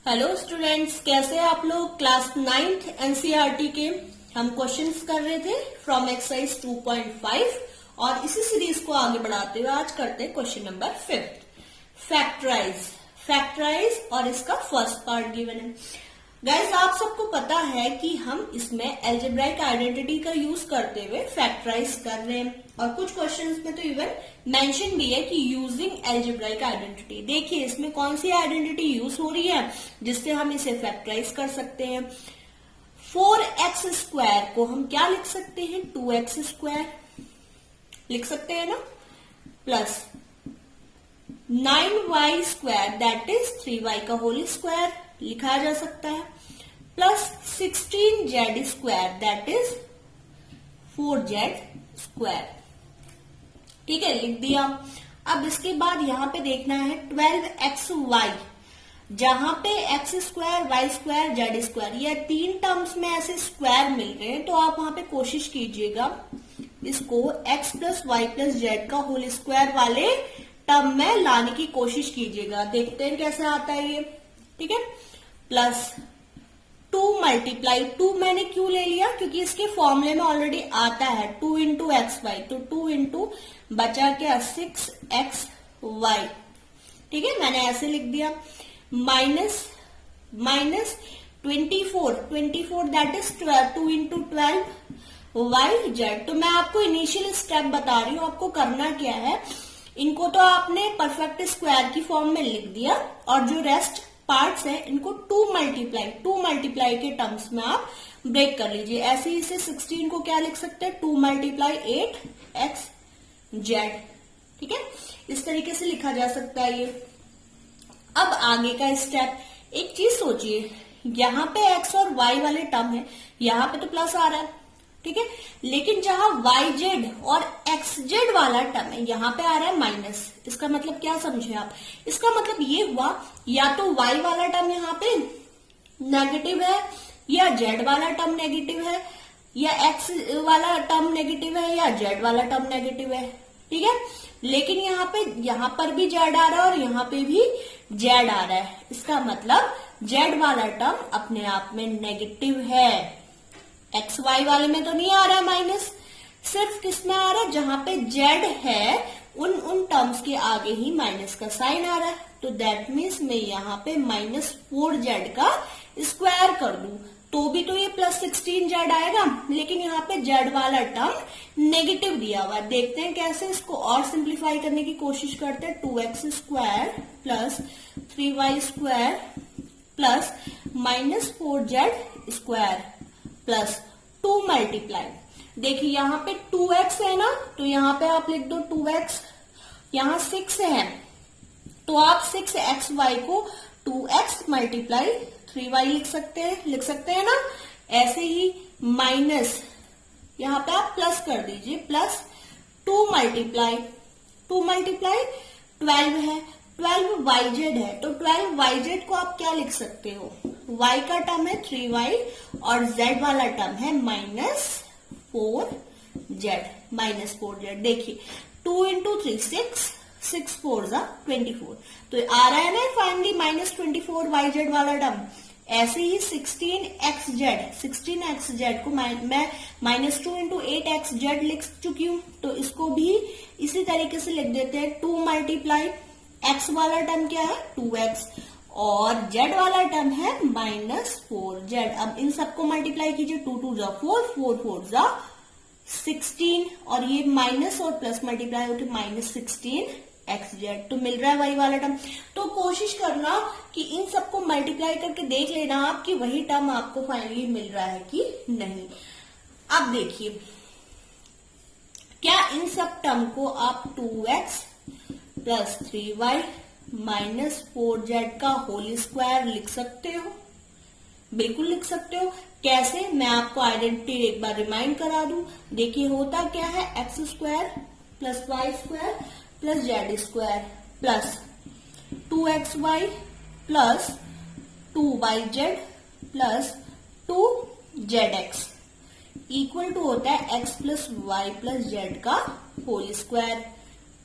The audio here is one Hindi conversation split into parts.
हेलो स्टूडेंट्स, कैसे हैं आप लोग। क्लास 9th एनसीईआरटी के हम क्वेश्चंस कर रहे थे फ्रॉम एक्सरसाइज 2.5 और इसी सीरीज को आगे बढ़ाते हुए आज करते हैं क्वेश्चन नंबर 5 फैक्टराइज और इसका फर्स्ट पार्ट गिवन है। गाइस, आप सबको पता है कि हम इसमें अलजेब्राइक आइडेंटिटी का यूज करते हुए फैक्टराइज कर रहे हैं और कुछ क्वेश्चंस में तो इवन मेंशन भी है कि यूजिंग अलजेब्राइक आइडेंटिटी। देखिए इसमें कौन सी आइडेंटिटी यूज हो रही है जिससे हम इसे फैक्टराइज कर सकते हैं। 4x स्क्वायर को हम क्या लिख सकते हैं, 2x स्क्वायर लिख सकते हैं ना, plus 9y square that is 3y का होल स्क्वायर लिखा जा सकता है, plus 16z square that is 4z square. ठीक है, लिख दिया। अब इसके बाद यहां पे देखना है 12xy, जहां पे x square, y square, z square, ये तीन टर्म्स में ऐसे स्क्वायर मिल रहे हैं, तो आप वहां पे कोशिश कीजिएगा इसको x plus y plus z का होल स्क्वायर वाले टर्म में लाने की कोशिश कीजिएगा। देखते हैं कैसे आता है ये। ठीक है, प्लस 2 मल्टीप्लाई 2 मैंने क्यों ले लिया, क्योंकि इसके फॉर्मूले में ऑलरेडी आता है 2 इंटू एक्स वाई, तो 2 इंटू बचा क्या 6xy। ठीक है, मैंने ऐसे लिख दिया। Minus 24 that is 2 into 12 Z. तो मैं आपको इनिशियल स्टेप बता रही हूं, आपको करना क्या है, इनको तो आपने परफेक्ट स्क्वायर की फॉर्म में लिख दिया और जो रेस्ट पार्ट्स है इनको 2 मल्टीप्लाई के टर्म्स में आप ब्रेक कर लीजिए। ऐसे ही इसे 16 को क्या लिख सकते हैं, 2 मल्टीप्लाई 8xz। ठीक है, इस तरीके से लिखा जा सकता है ये। अब आगे का स्टेप, एक चीज सोचिए, यहां पे x और y वाले टर्म है, यहां पे तो प्लस आ रहा है, ठीक है, लेकिन जहां yz और xz वाला टर्म है यहां पे आ रहा है माइनस। इसका मतलब क्या समझे आप, इसका मतलब ये हुआ या तो y वाला टर्म यहां पे नेगेटिव है या z वाला टर्म नेगेटिव है, या x वाला टर्म नेगेटिव है या z वाला टर्म नेगेटिव है। ठीक है, लेकिन यहां पर भी z आ रहा है और यहां पे भी z आ रहा है, इसका मतलब z वाला टर्म अपने आप में नेगेटिव है। एक्स वाई वाले में तो नहीं आ रहा है माइनस, सिर्फ किस में आ रहा है, जहां पे जेड है उन टर्म्स के आगे ही माइनस का साइन आ रहा है। तो दैट मीन्स मैं यहाँ पे -4z का स्क्वायर कर दूं तो भी तो ये प्लस 16z आएगा, लेकिन यहाँ पे z वाला टर्म नेगेटिव दिया हुआ है। देखते हैं कैसे, इसको और सिंप्लीफाई करने की कोशिश करते हैं। 2x square plus 3y square plus -4z square plus 2 multiply, देखिए यहाँ पे 2x है ना, तो यहाँ पे आप लिख दो 2x, यहाँ 6 है तो आप 6xy को 2x मल्टीप्लाई 3y लिख सकते हैं ना। ऐसे ही माइनस यहाँ पे आप प्लस कर दीजिए, प्लस 2 मल्टीप्लाई 12 है, 12yz है, तो 12yz को आप क्या लिख सकते हो, y का टर्म है 3y और z वाला टर्म है -4z। देखिए 2 इंटू 3 6 4 24, तो आ रहा है ना फाइनली -24yz वाला टर्म। ऐसे ही 16xz को मैं -2 इंटू 8xz लिख चुकी हूं, तो इसको भी इसी तरीके से लिख देते हैं। 2 मल्टीप्लाई x वाला टर्म क्या है 2x और z वाला टर्म है -4z। अब इन सबको मल्टीप्लाई कीजिए, 2 2 जा 4, 4 4 जा 16 और ये माइनस और प्लस मल्टीप्लाई होकर -16xz, तो मिल रहा है वही वाला टर्म। तो कोशिश करना कि इन सबको मल्टीप्लाई करके देख लेना आप कि वही टर्म आपको फाइनली मिल रहा है कि नहीं। अब देखिए, क्या इन सब टर्म को आप 2x प्लस 3y -4z का होल स्क्वायर लिख सकते हो? बिल्कुल लिख सकते हो। कैसे, मैं आपको आइडेंटिटी एक बार रिमाइंड करा दूं। देखिए होता क्या है, x square plus y square plus z square plus 2xy plus 2yz plus 2zx equal to होता है x plus y plus z का होल स्क्वायर।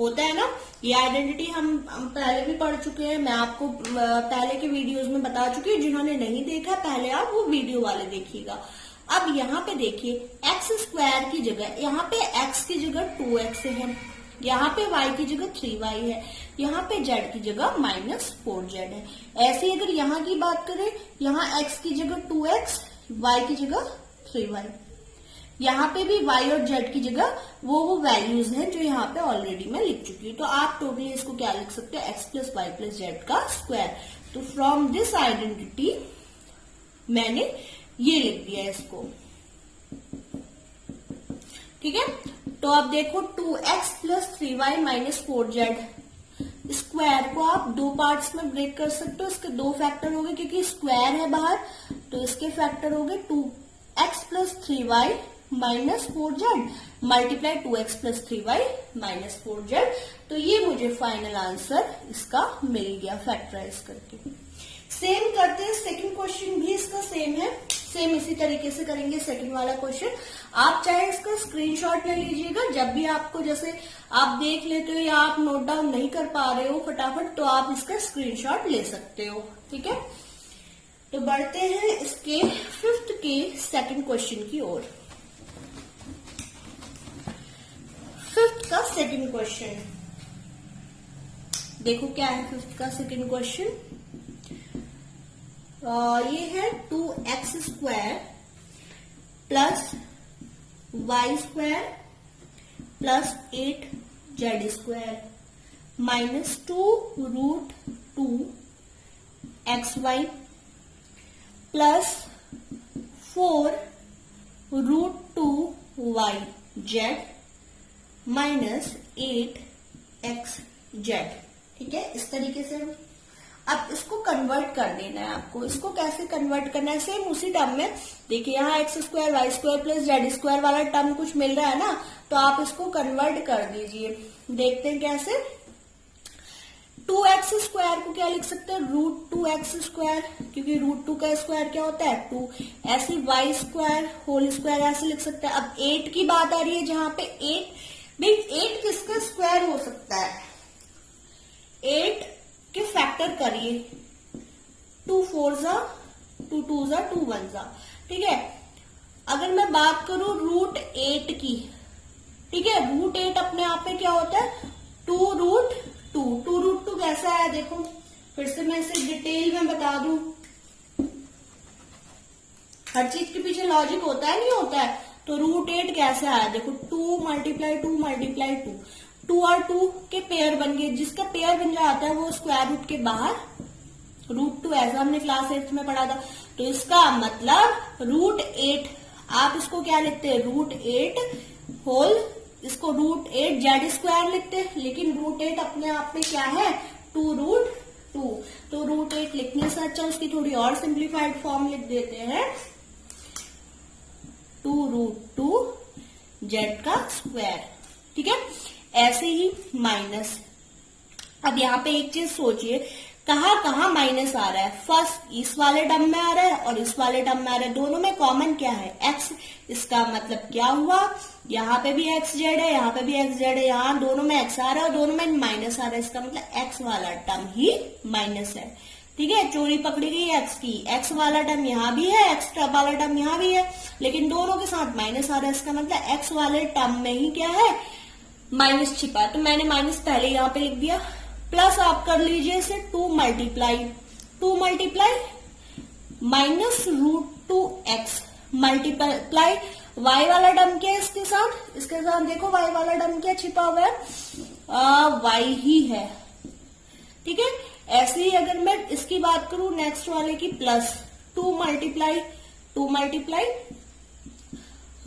होता है ना। ये आइडेंटिटी हम पहले भी पढ़ चुके हैं, मैं आपको पहले के वीडियोस में बता चुकी हूँ। जिन्होंने नहीं देखा पहले आप वो वीडियो वाले देखिएगा। अब यहाँ पे देखिए एक्स स्क्वायर की जगह, यहाँ पे एक्स की जगह 2x है, यहाँ पे y की जगह 3y है, यहाँ पे z की जगह -4z है। ऐसे ही अगर यहाँ की बात करें, यहाँ x की जगह 2x, y की जगह 3y, यहाँ पे भी y और z की जगह वो वैल्यूज हैं जो यहाँ पे ऑलरेडी मैं लिख चुकी हूँ। तो आप टोटली इसको क्या लिख सकते हैं, x + y + z का स्क्वायर। तो फ्रॉम दिस आइडेंटिटी मैंने ये लिख दिया इसको, ठीक है। तो अब देखो 2x + 3y - 4z स्क्वायर को आप दो पार्ट्स में ब्रेक कर सकते हो। इसके दो फैक्टर हो गए, क्योंकि स्क्वायर है बाहर, तो इसके फैक्टर हो गए 2x + 3y - 4z multiply 2x + 3y - 4z। तो ये मुझे फाइनल आंसर इसका मिल गया फैक्टराइज करके। सेम करते हैं, सेकंड क्वेश्चन भी इसका सेम है, सेम इसी तरीके से करेंगे सेकंड वाला क्वेश्चन। आप चाहे इसका स्क्रीनशॉट ले लीजिएगा, जब भी आपको जैसे आप देख लेते हो या आप नोट डाउन नहीं कर पा रहे हो फटाफट, तो आप इसका स्क्रीनशॉट ले सकते हो, ठीक है। तो बढ़ते हैं इसके 5th के सेकंड क्वेश्चन की ओर। 5th का सेकंड क्वेश्चन देखो क्या है। 5th का सेकंड क्वेश्चन ये है 2x² + y² + 8z² -2√2xy + 4√2yz -8xz, ठीक है। इस तरीके से अब इसको कन्वर्ट कर देना है आपको। इसको कैसे कन्वर्ट करना है, सेम उसी टर्म में। देखिए यहाँ x² y² + z² वाला टर्म कुछ मिल रहा है ना, तो आप इसको कन्वर्ट कर दीजिए। देखते हैं कैसे। 2x² को क्या लिख सकते हैं, √2x², क्योंकि √2 का स्क्वायर क्या होता है 2। ऐसे y² होल स्क्वायर ऐसे लिख सकते हैं। अब 8 की बात आ रही है, जहां पे 8 किसका स्क्वायर हो सकता है, 8 के फैक्टर करिए, 2 4 = 2 2 = 2 1 = ठीक है। अगर मैं बात करूं √8 की, ठीक है, √8 अपने आप में क्या होता है 2√2। 2√2 कैसा है देखो, फिर से मैं इसे डिटेल में बता दूं। हर चीज के पीछे लॉजिक होता है, नहीं होता है। तो √8 कैसे आया देखो, 2 × 2 × 2, 2 और 2 के पेयर बन गए। जिसका पेयर बन जाता है वो स्क्वायर रूट के बाहर √2, ऐसा हमने क्लास 8 में पढ़ा था। तो इसका मतलब √8, आप इसको क्या लिखते हैं, √8 होल, इसको √8z² लिखते हैं, लेकिन √8 अपने आप में क्या है 2√2। तो √8 लिखने से अच्छा उसकी थोड़ी और सिंप्लीफाइड फॉर्म लिख देते हैं, 2√2z², ठीक है। ऐसे ही माइनस। अब यहाँ पे एक चीज सोचिए, कहाँ माइनस आ रहा है, फर्स्ट इस वाले टर्म में आ रहा है और इस वाले टर्म में आ रहा है, दोनों में कॉमन क्या है x। इसका मतलब क्या हुआ, यहाँ पे भी xz है, यहाँ पे भी xz है, यहाँ दोनों में x आ रहा है और दोनों में माइनस आ रहा है। इसका मतलब x वाला टर्म ही माइनस है, ठीक है। चोरी पकड़ी गई x की, x वाला टर्म यहाँ भी है, x वाला टर्म यहाँ भी है, लेकिन दोनों के साथ माइनस आ रहा है। इसका मतलब x वाले टर्म में ही क्या है, माइनस छिपा है। तो मैंने माइनस पहले यहाँ पे लिख दिया, प्लस आप कर लीजिए इसे 2 मल्टीप्लाई -√2x मल्टीप्लाई y वाला टर्म क्या है इसके साथ देखो y वाला टर्म क्या छिपा हुआ है, y ही है, ठीक है। ऐसे ही अगर मैं इसकी बात करूं नेक्स्ट वाले की, प्लस 2 मल्टीप्लाई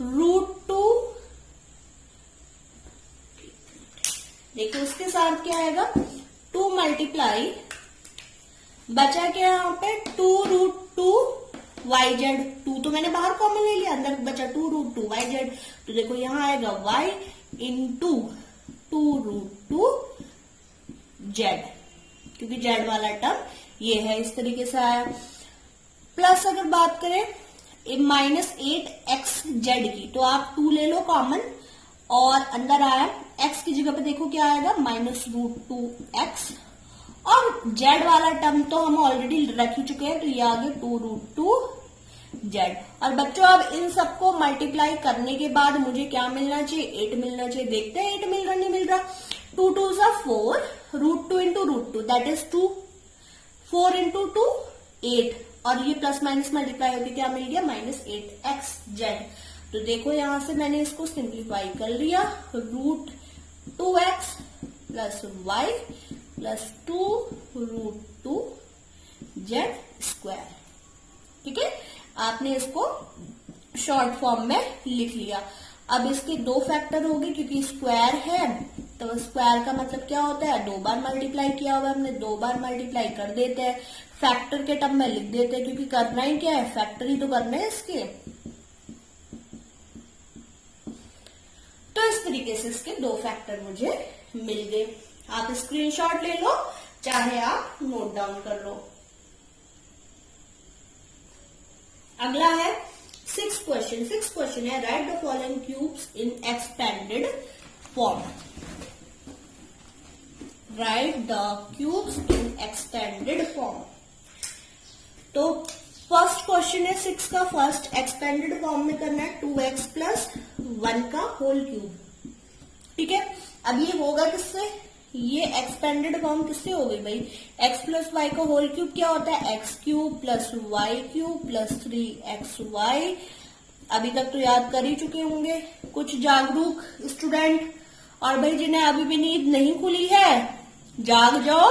√2, देखो उसके साथ क्या आएगा 2 मल्टीप्लाई, बचा क्या यहाँ पे 2√2yz। 2 तो मैंने बाहर कॉमन ले लिया, अंदर बचा 2√2yz। तो देखो यहाँ आएगा y × 2√2z, क्योंकि z वाला टर्म ये है, इस तरीके से आया। प्लस अगर बात करें -8xz की, तो आप 2 ले लो कॉमन और अंदर आया एक्स की जगह पे देखो क्या आएगा -√2x, और जेड वाला टर्म तो हम ऑलरेडी रख ही चुके हैं, तो ये आ गया 2√2z। और बच्चों अब इन सबको मल्टीप्लाई करने के बाद मुझे क्या मिलना चाहिए, 8 मिलना चाहिए। देखते हैं 8 मिल रहा नहीं मिल रहा। 2 2 4, √2 into √2 दैट इज 2, 4 into 2 8, और ये प्लस माइनस मल्टीप्लाई होकर क्या मिल गया -8xz। तो देखो यहां से मैंने इसको सिंप्लीफाई कर लिया, √2x plus y plus 2√2z²। ठीक है, आपने इसको शॉर्ट फॉर्म में लिख लिया। अब इसके 2 फैक्टर होंगे क्योंकि स्क्वायर है, तो स्क्वायर का मतलब क्या होता है, 2 बार मल्टीप्लाई किया हुआ है हमने, 2 बार मल्टीप्लाई कर देते हैं, फैक्टर के टर्म में लिख देते हैं, क्योंकि करना ही क्या है, फैक्टर ही तो करना है इसके। तो इस तरीके से इसके 2 फैक्टर मुझे मिल गए। आप स्क्रीनशॉट ले लो, चाहे आप नोट डाउन कर लो। अगला है 6th क्वेश्चन है, right the following cubes in expanded form. Right the cubes in expanded form. तो फर्स्ट क्वेश्चन है 6 का, फर्स्ट एक्सपेंडेड फॉर्म में करना है 2x प्लस 1 का होल क्यूब। ठीक है, अब ये होगा किससे, ये एक्सपेंडेड फॉर्म किससे हो गई भाई, x प्लस वाई का होल क्यूब क्या होता है, x cube plus y cube plus 3xy। अभी तक तो याद कर ही चुके होंगे कुछ जागरूक स्टूडेंट, और भाई जिन्हें अभी भी नींद नहीं खुली है जाग जाओ,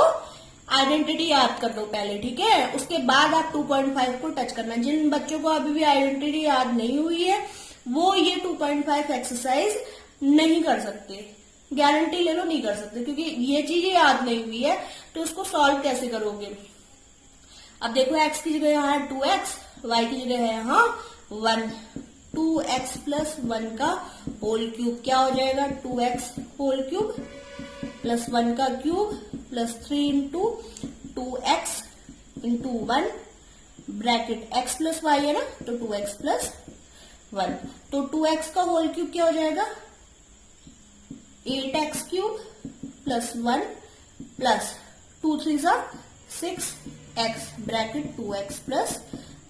आइडेंटिटी याद कर दो पहले। ठीक है, उसके बाद आप 2.5 को टच करना। जिन बच्चों को अभी भी आइडेंटिटी याद नहीं हुई है वो ये 2.5 एक्सरसाइज नहीं कर सकते, गारंटी ले लो नहीं कर सकते, क्योंकि ये चीजें याद नहीं हुई है। तो उसको सॉल्व कैसे करोगे। अब देखो x की जगह यहाँ है 2x, y की जगह है यहाँ 1, 2x प्लस 1 का होल क्यूब क्या हो जाएगा, 2x होल क्यूब प्लस 1 का cube plus 3 into 2x into 1 bracket x plus y है ना, तो 2x प्लस 1, तो 2x का होल क्यूब क्या हो जाएगा 8x cube plus 1 plus 2 3 6x bracket 2x plus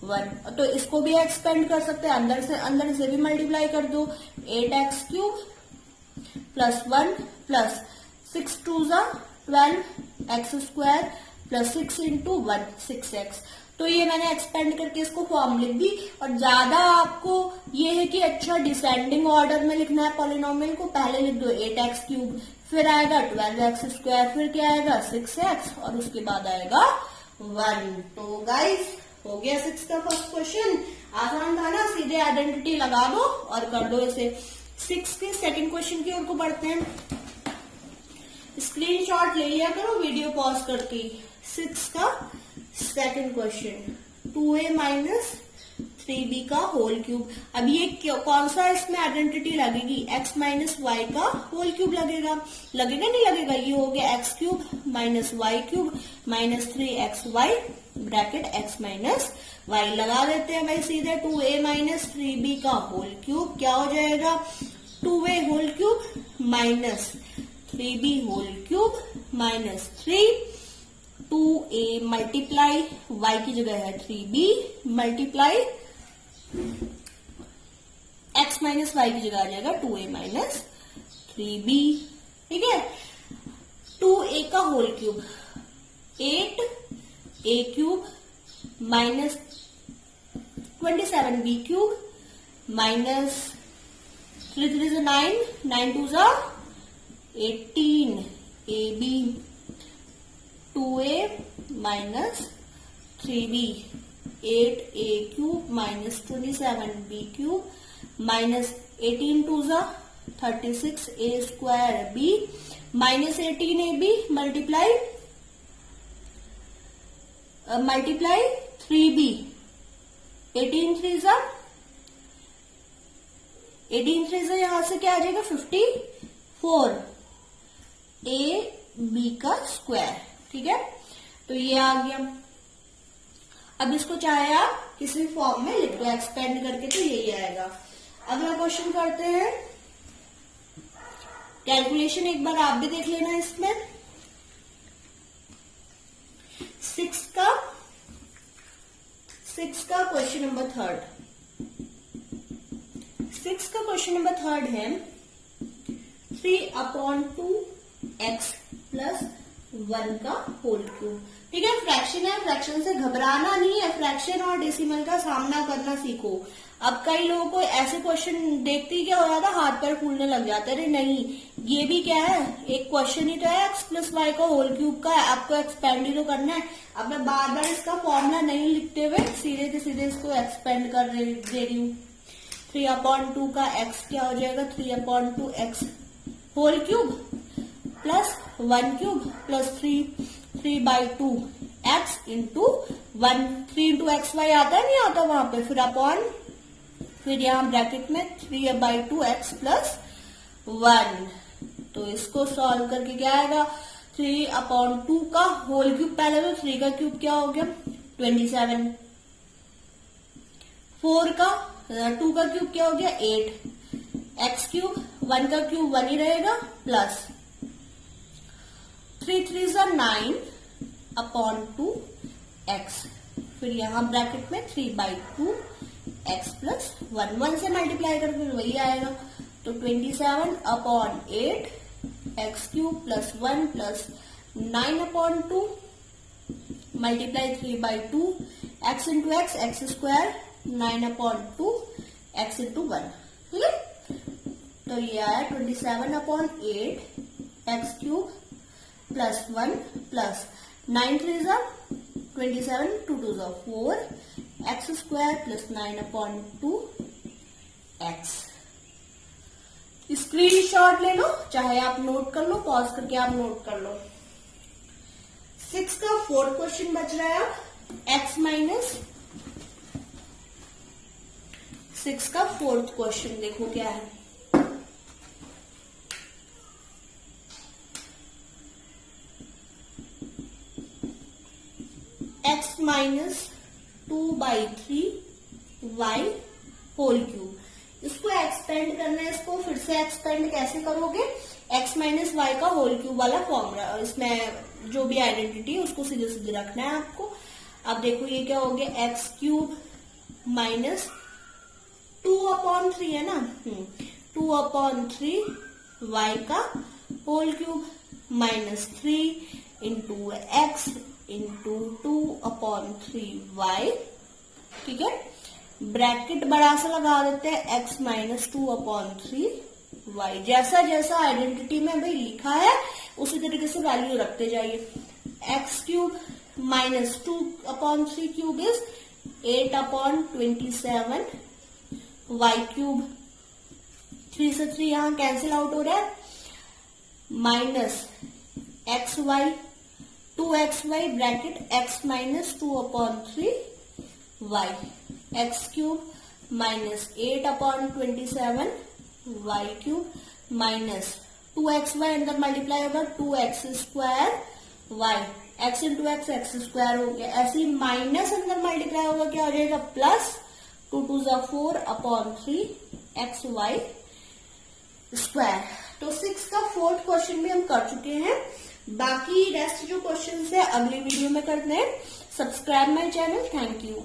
1। तो इसको भी एक्सपेंड कर सकते हैं, अंदर से भी मल्टीप्लाई कर दो, 8x cube plus 1 plus 6 2 12 x square plus 6 into 1 6x। तो ये मैंने एक्सपेंड करके इसको फॉर्म लिख दी। और ज्यादा आपको ये है कि अच्छा डिसेंडिंग ऑर्डर में लिखना है पॉलिनोमियल को, पहले लिख दो 8x क्यूब, फिर आएगा 12x स्क्वायर, फिर क्या आएगा 6x, और उसके बाद आएगा 1। तो गाइस हो गया 6 का फर्स्ट क्वेश्चन, आसान था ना, सीधे आइडेंटिटी लगा दो और कर दो इसे। 6 के सेकंड क्वेश्चन की ओर को बढ़ते हैं, स्क्रीनशॉट ले लिया करो वीडियो पॉज करके। 6 का second question, 2a minus 3b का होल क्यूब। अब ये कौन सा इसमें आइडेंटिटी लगेगी, x माइनस वाई का होल क्यूब लगेगा नहीं लगेगा, ये हो गया x cube minus y cube minus 3xy bracket x minus y. लगा देते हैं भाई सीधे, 2a माइनस 3b का होल क्यूब क्या हो जाएगा 2a whole cube minus 3b whole cube minus 3, 2a multiply y की जगह है 3b multiply x minus Y की जगह आ जाएगा 2a माइनस 3b। ठीक है, 2a का whole cube 8a cube minus 27b cube minus 3 3 9 9 2 18ab 2a minus 3b 8a cube minus 27b cube minus 18 2 36a square b minus 18ab multiply 3b 18 3 यहां से क्या आ जाएगा 54 a b का स्क्वायर। ठीक है, तो ये आ गया। अब इसको चाहे आप किसी फॉर्म में लिख दो एक्सपेंड करके, तो यही आएगा। अगला क्वेश्चन करते हैं कैलकुलेशन एक बार आप भी देख लेना इसमें। 6 का क्वेश्चन नंबर थर्ड, 6 का क्वेश्चन नंबर थर्ड है 3/2x प्लस 1 का होल क्यूब। ठीक है, फ्रैक्शन है, फ्रैक्शन से घबराना नहीं है, फ्रैक्शन और डेसिमल का सामना करना सीखो। अब कई लोगों को ऐसे क्वेश्चन देखते ही क्या हो जाता है, हाथ पैर फूलने लग जाते हैं। अरे नहीं, ये भी क्या है, एक क्वेश्चन ही तो है, x प्लस वाई का होल क्यूब का है, आपको एक्सपेंड ही तो करना है। अब मैं बार बार इसका फॉर्मूला नहीं लिखते हुए सीधे से सीधे इसको एक्सपेंड कर दे रही हूँ। 3/2 का x क्या हो जाएगा, 3/2x whole cube plus 1 cube plus 3/2 x into 1, 3 into x y आता है नहीं आता वहां पे, फिर अपॉन, फिर यहाँ ब्रैकेट में 3/2 x प्लस 1। तो इसको सॉल्व करके क्या आएगा, 3/2 का होल क्यूब, पहले तो 3 का क्यूब क्या हो गया 27, 4 का 2 का क्यूब क्या हो गया 8, x क्यूब 1 का क्यूब 1 ही रहेगा प्लस 3 3 9/2 x, फिर यहाँ ब्रैकेट में 3/2 x प्लस 1, 1 से मल्टीप्लाई कर फिर वही आएगा। तो 27/8 x cube plus 1 plus 9/2 multiply 3/2 x into x square 9/2 x into 1। ठीक है, तो ये आया 27/8 x cube plus 1 plus 9 3 27, 2 2 4 x square plus 9/2 x। Screenshot ले लो, चाहे आप नोट कर लो, पॉज करके आप नोट कर लो। 6 का फोर्थ क्वेश्चन बच रहा है अब x माइनस, 6 का फोर्थ क्वेश्चन देखो क्या है, x minus 2/3y whole cube. इसको एक्सपेंड करना है, इसको फिर से एक्सपेंड कैसे करोगे, x माइनस वाई का होल क्यूब वाला फॉर्मूला, इसमें जो भी आइडेंटिटी है उसको सीधे सीधे रखना है आपको। अब देखो ये क्या हो गया, x क्यूब माइनस 2/3 है ना, 2/3 y का whole cube minus 3 into x into 2/3y। ठीक है, ब्रैकेट बड़ा सा लगा देते हैं, x माइनस 2/3y। जैसा जैसा आइडेंटिटी में भाई लिखा है उसी तरीके से वैल्यू रखते जाइए। x cube minus 2/3 cube is 8/27, y cube 3 से 3 यहां कैंसिल आउट हो रहा है, minus xy 2xy bracket x minus 2/3y, x cube minus 8/27 y cube minus 2xy अंदर मल्टीप्लाई होगा 2x square y, x into x square हो गया, ऐसे ही माइनस अंदर मल्टीप्लाई होगा क्या हो जाएगा प्लस 2 2 4/3 xy स्क्वायर। तो 6 का फोर्थ क्वेश्चन भी हम कर चुके हैं, बाकी रेस्ट जो क्वेश्चन है अगली वीडियो में करते हैं। Subscribe my channel, thank you.